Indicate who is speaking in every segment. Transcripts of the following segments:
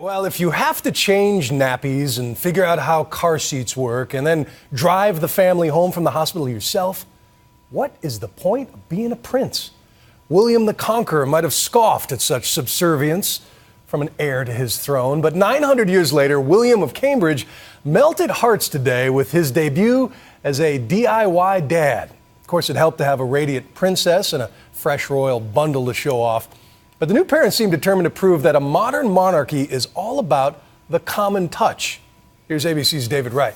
Speaker 1: Well, if you have to change nappies and figure out how car seats work and then drive the family home from the hospital yourself, what is the point of being a prince? William the Conqueror might have scoffed at such subservience from an heir to his throne, but 900 years later, William of Cambridge melted hearts today with his debut as a DIY dad. Of course, it helped to have a radiant princess and a fresh royal bundle to show off. But the new parents seem determined to prove that a modern monarchy is all about the common touch. Here's ABC's David Wright.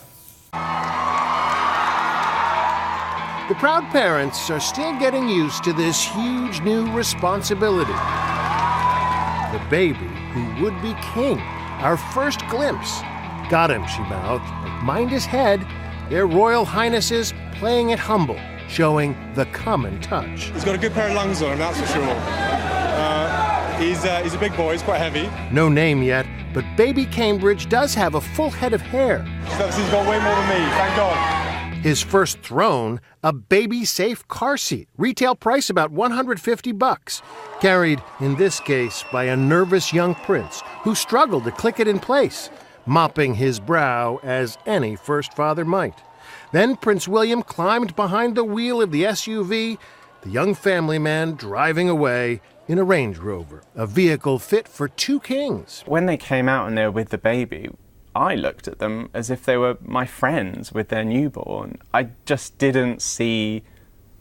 Speaker 2: The proud parents are still getting used to this huge new responsibility. The baby who would be king. Our first glimpse. Got him, she mouthed. Mind his head. Their royal highnesses playing it humble, showing the common touch.
Speaker 3: He's got a good pair of lungs on him, that's for sure. He's a big boy, he's quite heavy.
Speaker 2: No name yet, but baby Cambridge does have a full head of hair.
Speaker 3: He's got way more than me, thank God.
Speaker 2: His first throne, a baby-safe car seat. Retail price about $150. Carried, in this case, by a nervous young prince who struggled to click it in place, mopping his brow as any first father might. Then Prince William climbed behind the wheel of the SUV, the young family man driving away in a Range Rover, a vehicle fit for two kings.
Speaker 4: When they came out and they were with the baby, I looked at them as if they were my friends with their newborn. I just didn't see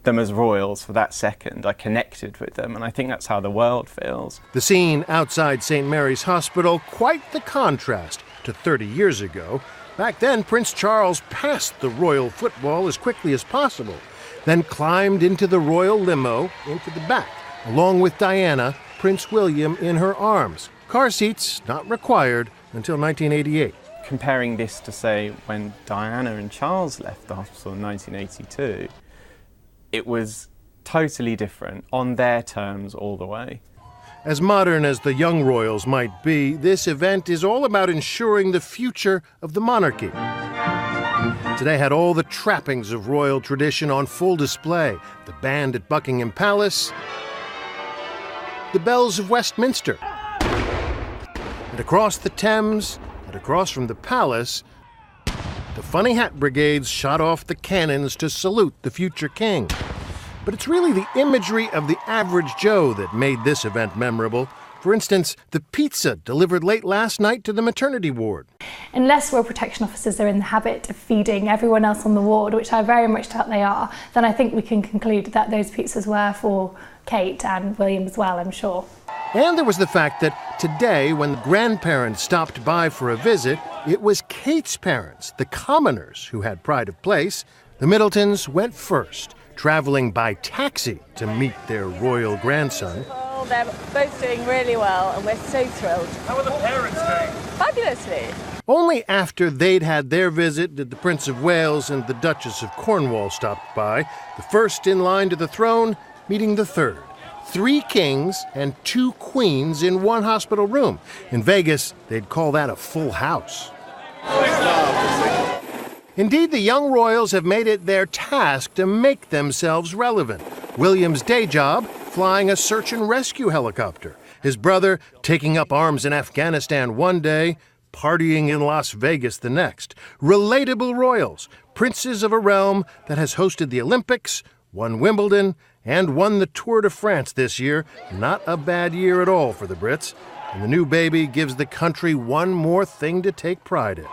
Speaker 4: them as royals for that second. I connected with them, and I think that's how the world feels.
Speaker 2: The scene outside St. Mary's Hospital, quite the contrast to 30 years ago. Back then, Prince Charles passed the royal football as quickly as possible, then climbed into the royal limo into the back, along with Diana, Prince William in her arms. Car seats not required until 1988.
Speaker 4: Comparing this to, say, when Diana and Charles left the hospital in 1982, it was totally different, on their terms all the way.
Speaker 2: As modern as the young royals might be, this event is all about ensuring the future of the monarchy. Today had all the trappings of royal tradition on full display. The band at Buckingham Palace, the bells of Westminster. And across the Thames, and across from the palace, the Funny Hat Brigades shot off the cannons to salute the future king. But it's really the imagery of the average Joe that made this event memorable. For instance, the pizza delivered late last night to the maternity ward.
Speaker 5: Unless royal protection officers are in the habit of feeding everyone else on the ward, which I very much doubt they are, then I think we can conclude that those pizzas were for Kate and William as well, I'm sure.
Speaker 2: And there was the fact that today, when the grandparents stopped by for a visit, it was Kate's parents, the commoners, who had pride of place. The Middletons went first, traveling by taxi to meet their royal grandson.
Speaker 6: Well, they're both doing really well, and we're so thrilled.
Speaker 3: How are the parents doing?
Speaker 6: Fabulously.
Speaker 2: Only after they'd had their visit did the Prince of Wales and the Duchess of Cornwall stop by, the first in line to the throne meeting the third. 3 kings and 2 queens in one hospital room. In Vegas, they'd call that a full house. Indeed, the young royals have made it their task to make themselves relevant. William's day job, flying a search and rescue helicopter. His brother taking up arms in Afghanistan one day, partying in Las Vegas the next. Relatable royals, princes of a realm that has hosted the Olympics, won Wimbledon, and won the Tour de France this year. Not a bad year at all for the Brits. And the new baby gives the country one more thing to take pride in.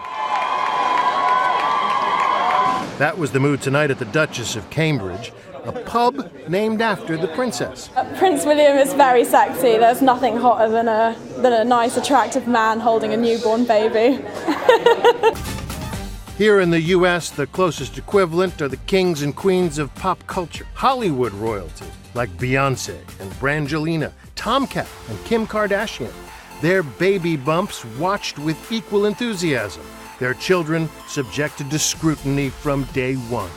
Speaker 2: That was the mood tonight at the Duchess of Cambridge, a pub named after the princess.
Speaker 6: Prince William is very sexy. There's nothing hotter than a nice, attractive man holding a newborn baby.
Speaker 2: Here in the U.S., the closest equivalent are the kings and queens of pop culture. Hollywood royalty, like Beyoncé and Brangelina, Tomcat and Kim Kardashian. Their baby bumps watched with equal enthusiasm. Their children subjected to scrutiny from day one.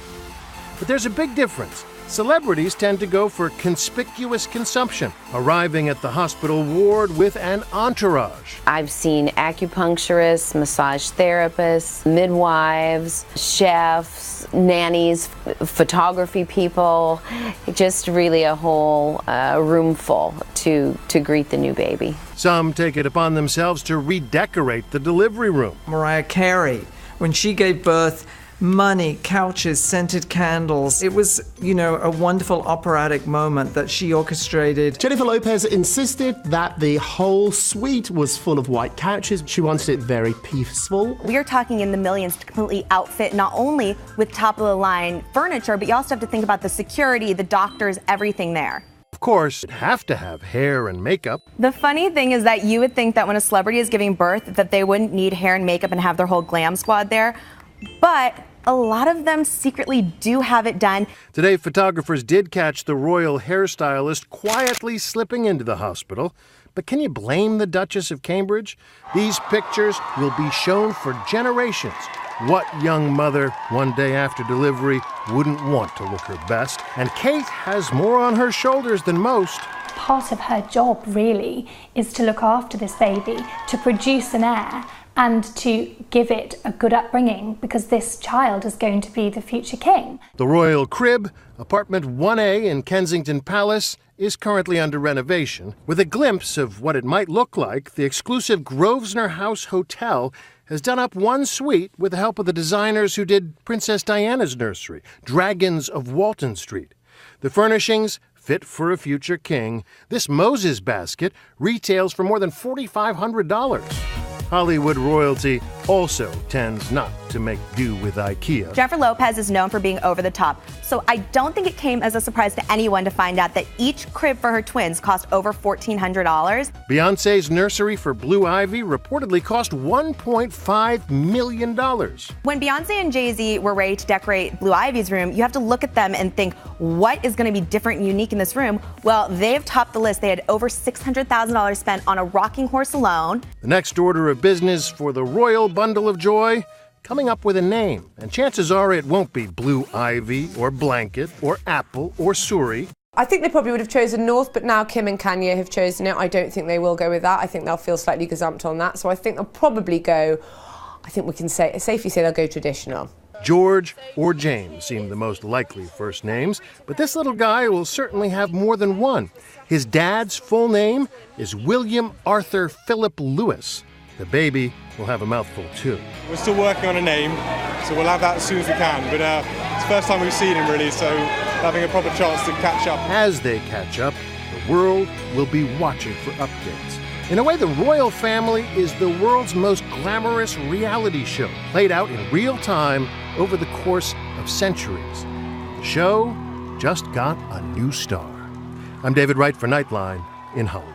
Speaker 2: But there's a big difference. Celebrities tend to go for conspicuous consumption, arriving at the hospital ward with an entourage.
Speaker 7: I've seen acupuncturists, massage therapists, midwives, chefs, nannies, photography people, just really a whole room full to greet the new baby.
Speaker 2: Some take it upon themselves to redecorate the delivery room.
Speaker 8: Mariah Carey, when she gave birth, money, couches, scented candles. It was, a wonderful operatic moment that she orchestrated.
Speaker 9: Jennifer Lopez insisted that the whole suite was full of white couches. She wanted it very peaceful.
Speaker 10: We are talking in the millions to completely outfit not only with top-of-the-line furniture, but you also have to think about the security, the doctors, everything there.
Speaker 2: Of course, you'd have to have hair and makeup.
Speaker 10: The funny thing is that you would think that when a celebrity is giving birth that they wouldn't need hair and makeup and have their whole glam squad there, but a lot of them secretly do have it done.
Speaker 2: Today, photographers did catch the royal hairstylist quietly slipping into the hospital. But can you blame the Duchess of Cambridge? These pictures will be shown for generations. What young mother, one day after delivery, wouldn't want to look her best? And Kate has more on her shoulders than most.
Speaker 5: Part of her job, really, is to look after this baby, to produce an heir, and to give it a good upbringing, because this child is going to be the future king.
Speaker 2: The royal crib, apartment 1A in Kensington Palace, is currently under renovation. With a glimpse of what it might look like, the exclusive Grosvenor House Hotel has done up one suite with the help of the designers who did Princess Diana's nursery, Dragons of Walton Street. The furnishings, fit for a future king. This Moses basket retails for more than $4,500. Hollywood royalty also tends not to make do with IKEA.
Speaker 10: Jennifer Lopez is known for being over the top, so I don't think it came as a surprise to anyone to find out that each crib for her twins cost over $1,400.
Speaker 2: Beyonce's nursery for Blue Ivy reportedly cost $1.5 million.
Speaker 10: When Beyonce and Jay-Z were ready to decorate Blue Ivy's room, you have to look at them and think, what is going to be different and unique in this room? Well, they've topped the list. They had over $600,000 spent on a rocking horse alone.
Speaker 2: The next order of business for the royal bundle of joy, coming up with a name. And chances are it won't be Blue Ivy or Blanket or Apple or Suri.
Speaker 11: I think they probably would have chosen North, but now Kim and Kanye have chosen it. I don't think they will go with that. I think they'll feel slightly gazumped on that. So I think they'll probably go, I think we can safely say they'll go traditional.
Speaker 2: George or James seem the most likely first names, but this little guy will certainly have more than one. His dad's full name is William Arthur Philip Lewis. The baby will have a mouthful too.
Speaker 3: We're still working on a name, so we'll have that as soon as we can. But it's the first time we've seen him really, so having a proper chance to catch up.
Speaker 2: As they catch up, the world will be watching for updates. In a way, the royal family is the world's most glamorous reality show, played out in real time over the course of centuries. The show just got a new star. I'm David Wright for Nightline in Hollywood.